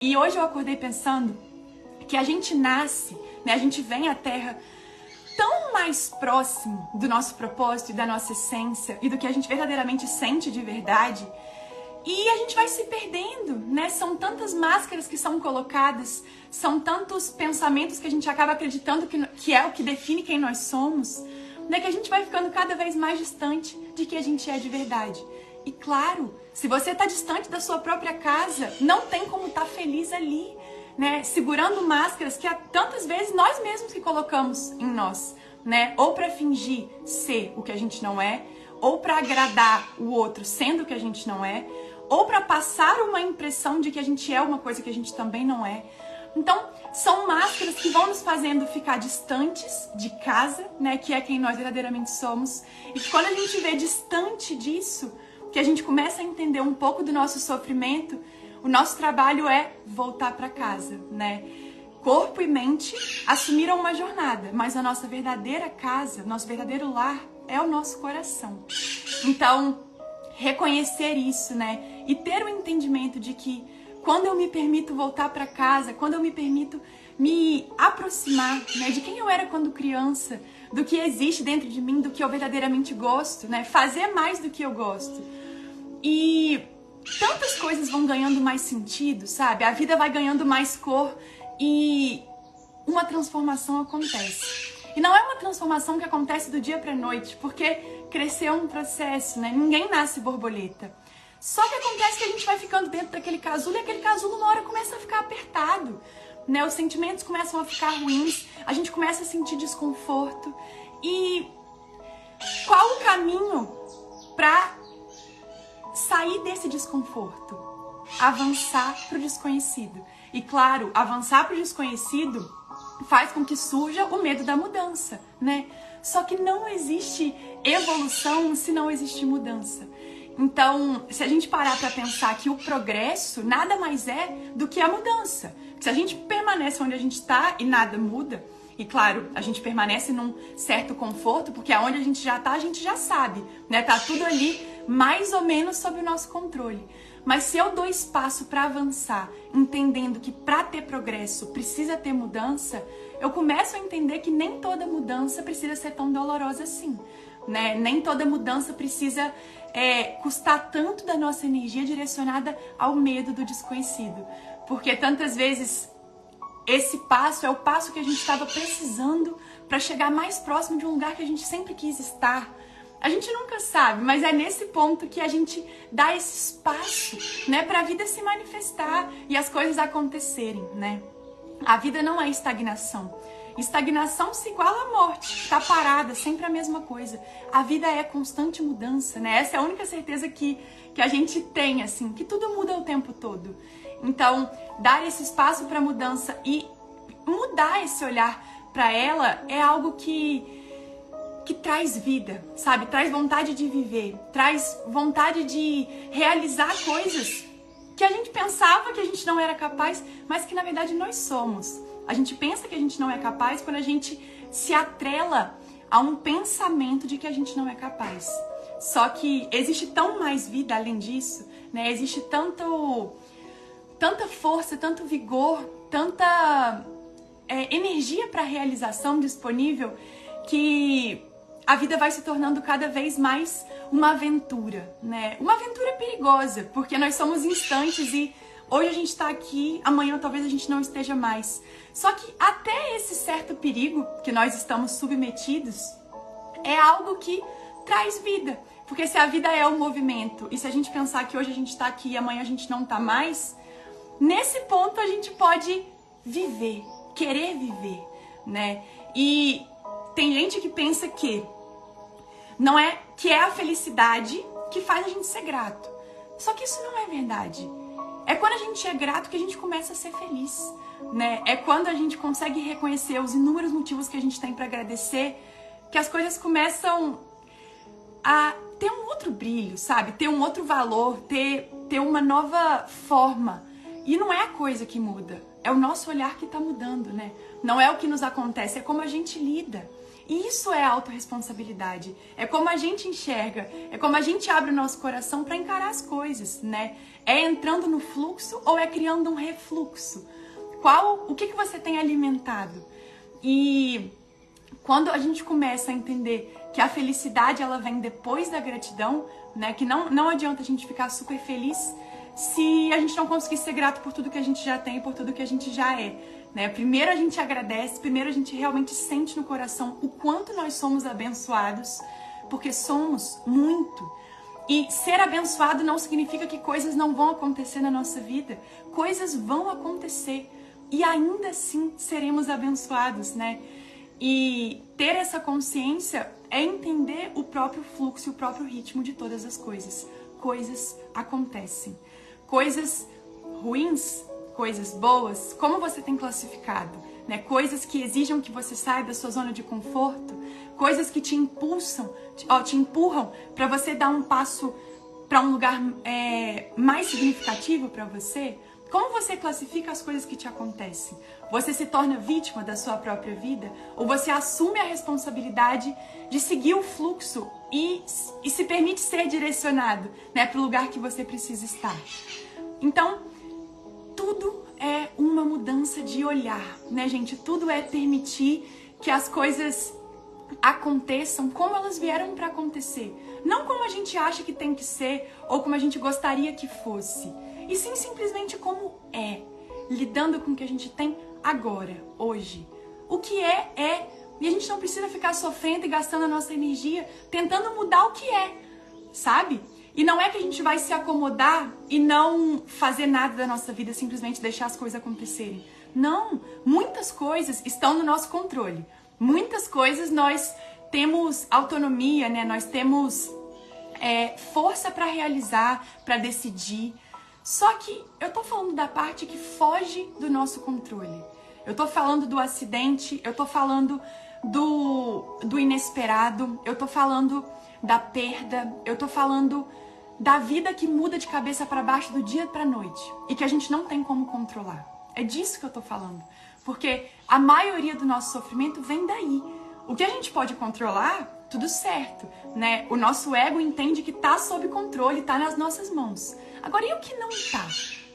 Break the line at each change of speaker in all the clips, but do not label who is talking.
E hoje eu acordei pensando que a gente nasce, né, a gente vem à Terra tão mais próximo do nosso propósito e da nossa essência e do que a gente verdadeiramente sente de verdade, e a gente vai se perdendo, né? São tantas máscaras que são colocadas, são tantos pensamentos que a gente acaba acreditando que é o que define quem nós somos, né? Que a gente vai ficando cada vez mais distante de quem a gente é de verdade. E claro, se você está distante da sua própria casa, não tem como estar feliz ali, né? Segurando máscaras que há tantas vezes nós mesmos que colocamos em nós, né? Ou para fingir ser o que a gente não é, ou para agradar o outro sendo o que a gente não é, ou para passar uma impressão de que a gente é uma coisa que a gente também não é. Então, são máscaras que vão nos fazendo ficar distantes de casa, né? Que é quem nós verdadeiramente somos. E que quando a gente vê distante disso, que a gente começa a entender um pouco do nosso sofrimento, o nosso trabalho é voltar para casa, né? Corpo e mente assumiram uma jornada, mas a nossa verdadeira casa, nosso verdadeiro lar é o nosso coração. Então, reconhecer isso, né? E ter o entendimento de que quando eu me permito voltar para casa, quando eu me permito me aproximar, né, de quem eu era quando criança, do que existe dentro de mim, do que eu verdadeiramente gosto, né? Fazer mais do que eu gosto. E tantas coisas vão ganhando mais sentido, sabe? A vida vai ganhando mais cor e uma transformação acontece. E não é uma transformação que acontece do dia pra noite, porque crescer é um processo, né? Ninguém nasce borboleta. Só que acontece que a gente vai ficando dentro daquele casulo e aquele casulo uma hora começa a ficar apertado, né? Os sentimentos começam a ficar ruins, a gente começa a sentir desconforto. E qual o caminho pra sair desse desconforto? Avançar pro desconhecido. E claro, avançar pro desconhecido faz com que surja o medo da mudança, né? Só que não existe evolução se não existe mudança. Então, se a gente parar para pensar que o progresso nada mais é do que a mudança. Se a gente permanece onde a gente está e nada muda, e claro, a gente permanece num certo conforto, porque aonde a gente já tá, a gente já sabe, né? Tá tudo ali mais ou menos sob o nosso controle. Mas se eu dou espaço para avançar, entendendo que para ter progresso precisa ter mudança, eu começo a entender que nem toda mudança precisa ser tão dolorosa assim, né? Nem toda mudança precisa custar tanto da nossa energia direcionada ao medo do desconhecido. Porque tantas vezes esse passo é o passo que a gente estava precisando para chegar mais próximo de um lugar que a gente sempre quis estar. A gente nunca sabe, mas é nesse ponto que a gente dá esse espaço, né, para a vida se manifestar e as coisas acontecerem, né? A vida não é estagnação. Estagnação se iguala à morte, tá parada, sempre a mesma coisa. A vida é constante mudança, né? Essa é a única certeza que a gente tem, assim, que tudo muda o tempo todo. Então, dar esse espaço para mudança e mudar esse olhar para ela é algo que traz vida, sabe? Traz vontade de viver, traz vontade de realizar coisas que a gente pensava que a gente não era capaz, mas que na verdade nós somos. A gente pensa que a gente não é capaz quando a gente se atrela a um pensamento de que a gente não é capaz. Só que existe tão mais vida além disso, né? Existe tanta força, tanto vigor, tanta energia para realização disponível que a vida vai se tornando cada vez mais uma aventura, né? Uma aventura perigosa, porque nós somos instantes e hoje a gente está aqui, amanhã talvez a gente não esteja mais. Só que até esse certo perigo que nós estamos submetidos é algo que traz vida. Porque se a vida é um movimento e se a gente pensar que hoje a gente está aqui e amanhã a gente não está mais, nesse ponto a gente pode viver, querer viver, né? E tem gente que pensa que não é que é a felicidade que faz a gente ser grato. Só que isso não é verdade. É quando a gente é grato que a gente começa a ser feliz, né? É quando a gente consegue reconhecer os inúmeros motivos que a gente tem para agradecer, que as coisas começam a ter um outro brilho, sabe? Ter um outro valor, ter uma nova forma. E não é a coisa que muda, é o nosso olhar que tá mudando, né? Não é o que nos acontece, é como a gente lida. E isso é autorresponsabilidade. É como a gente enxerga, é como a gente abre o nosso coração para encarar as coisas, né? É entrando no fluxo ou é criando um refluxo? O que você tem alimentado? E quando a gente começa a entender que a felicidade ela vem depois da gratidão, né? Que não adianta a gente ficar super feliz se a gente não conseguir ser grato por tudo que a gente já tem, por tudo que a gente já é, né? Primeiro a gente agradece, primeiro a gente realmente sente no coração o quanto nós somos abençoados, porque somos muito. E ser abençoado não significa que coisas não vão acontecer na nossa vida. Coisas vão acontecer e ainda assim seremos abençoados, né? E ter essa consciência é entender o próprio fluxo e o próprio ritmo de todas as coisas. Coisas acontecem. Coisas ruins, coisas boas, como você tem classificado? Né? Coisas que exijam que você saia da sua zona de conforto, coisas que te empurram para você dar um passo para um lugar mais significativo para você. Como você classifica as coisas que te acontecem? Você se torna vítima da sua própria vida? Ou você assume a responsabilidade de seguir o fluxo e se permite ser direcionado, né, para o lugar que você precisa estar? Então, tudo é uma mudança de olhar, né, gente? Tudo é permitir que as coisas aconteçam como elas vieram para acontecer. Não como a gente acha que tem que ser ou como a gente gostaria que fosse. E sim simplesmente como é, lidando com o que a gente tem agora, hoje. O que é, e a gente não precisa ficar sofrendo e gastando a nossa energia tentando mudar o que é, sabe? E não é que a gente vai se acomodar e não fazer nada da nossa vida, simplesmente deixar as coisas acontecerem. Não, muitas coisas estão no nosso controle. Muitas coisas nós temos autonomia, né? Nós temos força para realizar, para decidir. Só que eu tô falando da parte que foge do nosso controle. Eu tô falando do acidente, eu tô falando do inesperado, eu tô falando da perda, eu tô falando da vida que muda de cabeça para baixo do dia para noite e que a gente não tem como controlar. É disso que eu tô falando. Porque a maioria do nosso sofrimento vem daí. O que a gente pode controlar, tudo certo, né? O nosso ego entende que tá sob controle, tá nas nossas mãos. Agora, e o que não tá?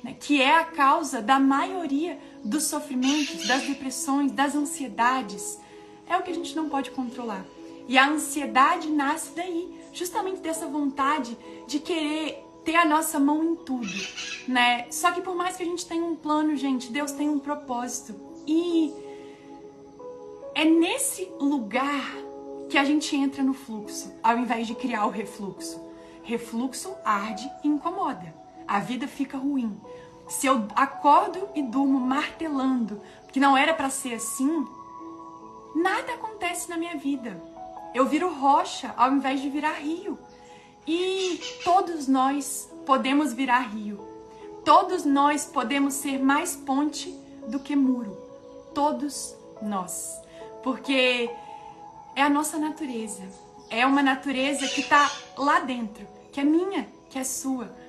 Né? Que é a causa da maioria dos sofrimentos, das depressões, das ansiedades. É o que a gente não pode controlar. E a ansiedade nasce daí, justamente dessa vontade de querer ter a nossa mão em tudo, né? Só que por mais que a gente tenha um plano, gente, Deus tem um propósito. E é nesse lugar que a gente entra no fluxo, ao invés de criar o refluxo. Refluxo arde e incomoda. A vida fica ruim. Se eu acordo e durmo martelando que não era para ser assim, nada acontece na minha vida. Eu viro rocha ao invés de virar rio. E todos nós podemos virar rio. Todos nós podemos ser mais ponte do que muro. Todos nós. Porque é a nossa natureza. É uma natureza que está lá dentro, que é minha, que é sua.